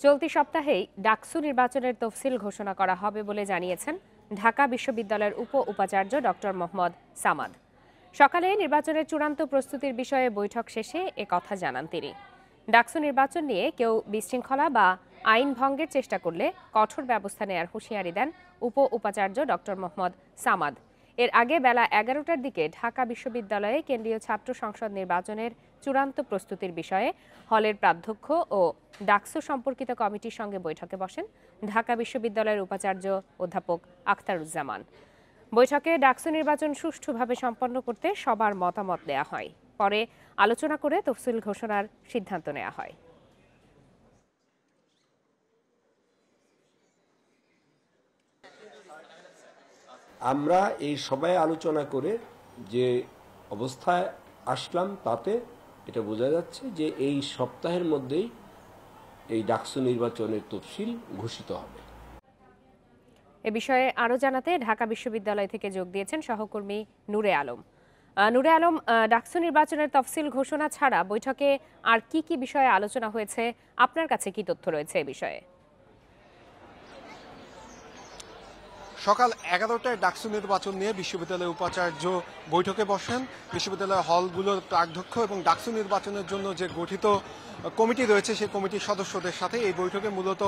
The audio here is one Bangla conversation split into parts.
চলতি সপ্তাহেই ডাকসু নির্বাচনের তফসিল ঘোষণা করা হবে বলে জানিয়েছেন ঢাকা বিশ্ববিদ্যালয়ের উপাচার্য ডক্টর মোহাম্মদ সামাদ। সকালে নির্বাচনের চূড়ান্ত প্রস্তুতির বিষয়ে বৈঠক শেষে কথা জানান তিনি। ডাকসু নির্বাচন নিয়ে কেউ বিশৃঙ্খলা বা আইন ভঙ্গের চেষ্টা করলে কঠোর ব্যবস্থা নেয়ার হুঁশিয়ারি দেন উপাচার্য ডক্টর মোহাম্মদ সামাদ। এর আগে বেলা 11টার দিকে ঢাকা বিশ্ববিদ্যালয়ে কেন্দ্রীয় ছাত্র সংসদ নির্বাচনের চূড়ান্ত প্রস্তুতির বিষয়ে হলের প্রাধ্যক্ষ ও ডাকসু সম্পর্কিত কমিটির সঙ্গে বৈঠকে বসেন ঢাকা বিশ্ববিদ্যালয়ের উপাচার্য অধ্যাপক আখতারুজ্জামান। বৈঠকে ডাকসু নির্বাচন সুষ্ঠুভাবে সম্পন্ন করতে সবার মতামত নেওয়া হয়। পরে আলোচনা করে তফসিল ঘোষণার সিদ্ধান্ত নেওয়া হয়। আমরা এই সভায় আলোচনা করে যে অবস্থায় আসলাম তাতে এটা বোঝা যাচ্ছে যে এই সপ্তাহের মধ্যেই এই ডাকসু নির্বাচনের তফসিল ঘোষিত হবে। এ বিষয়ে আরো জানাতে ঢাকা বিশ্ববিদ্যালয় থেকে যোগ দিয়েছেন সহকর্মী নূরে আলম। নূরে আলম, ডাকসু নির্বাচনের তফসিল ঘোষণা ছাড়া বৈঠকে আর কি কি বিষয়ে আলোচনা হয়েছে, আপনার কাছে কি তথ্য রয়েছে এ বিষয়ে? সকাল 11টায় ডাকসু নির্বাচন নিয়ে বিশ্ববিদ্যালয়ের উপাচার্য বৈঠকে বসেন। বিশ্ববিদ্যালয়ের হলগুলোর প্রাধ্যক্ষ এবং ডাকসু নির্বাচনের জন্য যে গঠিত কমিটি রয়েছে সেই কমিটির সদস্যদের সাথে এই বৈঠকে মূলত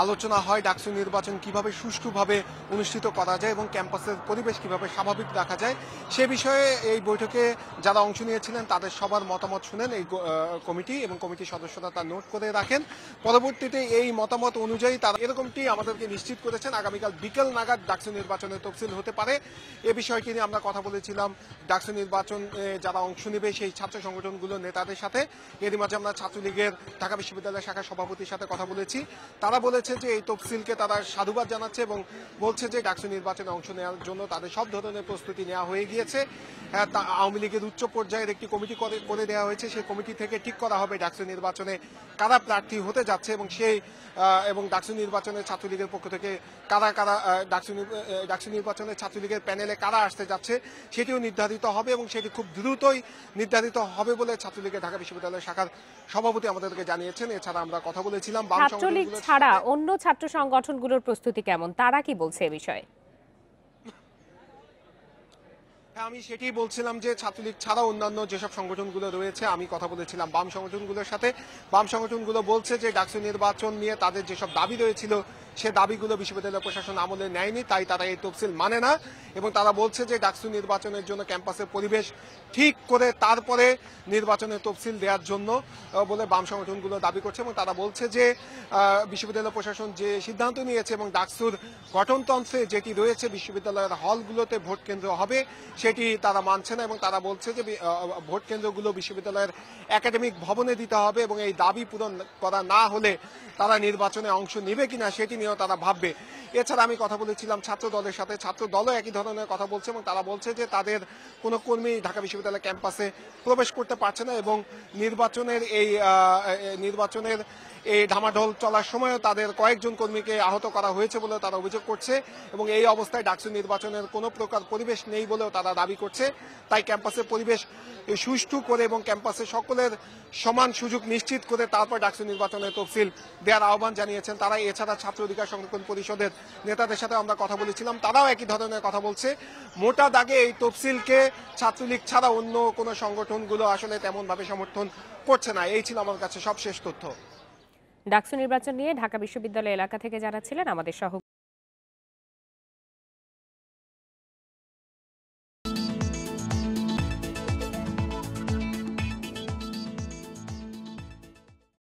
আলোচনা হয় ডাকসু নির্বাচন কিভাবে সুষ্ঠুভাবে অনুষ্ঠিত করা যায় এবং ক্যাম্পাসের পরিবেশ কিভাবে স্বাভাবিক রাখা যায় সে বিষয়ে এই বৈঠকে যারা অংশ নিয়েছিলেন তাদের সবার মতামত শুনেন এই কমিটি এবং কমিটির সদস্যরা তা নোট করে রাখেন। পরবর্তীতে এই মতামত অনুযায়ী তারা এরকমটি আমাদেরকে নিশ্চিত করেছেন আগামীকাল বিকেল নাগাদ ডাকসু নির্বাচনের তফসিল হতে পারে। এ বিষয়টি নিয়ে আমরা কথা বলেছিলাম ডাকসু নির্বাচন যারা অংশ নেবে সেই ছাত্র সংগঠনগুলোর নেতাদের সাথে। এরই মাঝে আমরা ছাত্রলীগের ঢাকা বিশ্ববিদ্যালয় শাখার সভাপতির সাথে কথা বলেছি। তারা বলেছে যে এই তফসিলকে তারা সাধুবাদ জানাচ্ছে এবং বলছে যে ডাকসু নির্বাচনে অংশ নেওয়ার জন্য তাদের সব ধরনের প্রস্তুতি নেওয়া হয়ে গিয়েছে। আওয়ামী লীগের উচ্চ পর্যায়ের একটি কমিটি করে দেওয়া হয়েছে, সেই কমিটি থেকে ঠিক করা হবে ডাকসু নির্বাচনে কারা প্রার্থী হতে যাচ্ছে এবং ডাকসু নির্বাচনে ছাত্রলীগের পক্ষ থেকে কারা কারা ডাকসু নির্বাচনে ছাত্রলীগের প্যানেলে কারা আসতে যাচ্ছে সেটিও নির্ধারিত হবে এবং সেটি খুব দ্রুতই নির্ধারিত হবে বলে ছাত্রলীগের ঢাকা বিশ্ববিদ্যালয় শাখার সভাপতি আমাদেরকে জানিয়েছেন। এছাড়া আমরা কথা বলেছিলাম ছাত্রলীগ ছাড়া অন্য ছাত্র সংগঠনগুলোর প্রস্তুতি কেমন, তারা কি বলছে এ বিষয়ে? আমি সেটাই বলছিলাম যে ছাত্রলীগ ছাড়া অন্যান্য যেসব সংগঠনগুলো রয়েছে আমি কথা বলেছিলাম বাম সংগঠনগুলোর সাথে। বাম সংগঠনগুলো বলছে যে ডাকসু নির্বাচন নিয়ে তাদের যেসব দাবি রয়েছিল সে দাবিগুলো বিশ্ববিদ্যালয় প্রশাসন আমলে নেয়নি, তাই তারা এই তফসিল মানে না এবং তারা বলছে যে ডাকসু নির্বাচনের জন্য ক্যাম্পাসের পরিবেশ ঠিক করে তারপরে নির্বাচনের তফসিল দেওয়ার জন্য বলে বাম সংগঠনগুলো দাবি করছে এবং তারা বলছে যে বিশ্ববিদ্যালয় প্রশাসন যে সিদ্ধান্ত নিয়েছে এবং ডাকসুর গঠনতন্ত্রে যেটি রয়েছে বিশ্ববিদ্যালয়ের হলগুলোতে ভোট কেন্দ্র হবে সেটি তারা মানছে না এবং তারা বলছে যে ভোট কেন্দ্রগুলো বিশ্ববিদ্যালয়ের একাডেমিক ভবনে দিতে হবে এবং এই দাবি পূরণ করা না হলে তারা নির্বাচনে অংশ নেবে কিনা সেটি নিয়েও তারা ভাববে। এছাড়া আমি কথা বলেছিলাম ছাত্র দলের সাথে, ছাত্র দলও একই ধরনের কথা বলছে এবং তারা বলছে যে তাদের কোনো কর্মী ঢাকা বিশ্ববিদ্যালয় ক্যাম্পাসে প্রবেশ করতে পারছে না এবং নির্বাচনের এই ঢামাঢোল চলার সময়ও তাদের কয়েকজন কর্মীকে আহত করা হয়েছে বলেও তারা অভিযোগ করছে এবং এই অবস্থায় ডাকসু নির্বাচনের কোনো প্রকার পরিবেশ নেই বলেও তারা দাবি করছে। তাই ক্যাম্পাসের পরিবেশ সুষ্ঠু করে এবং ক্যাম্পাসে সকলের সমান সুযোগ নিশ্চিত করে তারপর ডাকসু নির্বাচনের তফসিল দেওয়ার আহ্বান জানিয়েছেন তারা। এছাড়া ছাত্র অধিকার সংরক্ষণ পরিষদের নেতাদের সাথে আমরা কথা বলেছিলাম, তারাও একই ধরনের কথা বলছে। মোটা দাগে এই তফসিলকে ছাত্রলীগ ছাড়া অন্য কোনো সংগঠনগুলো আসলে তেমনভাবে সমর্থন করছে না। এই ছিল আমার কাছে সবশেষ তথ্য। ডাকসু নির্বাচন নিয়ে ঢাকা বিশ্ববিদ্যালয় এলাকা থেকে যারা ছিলেন আমাদের সহ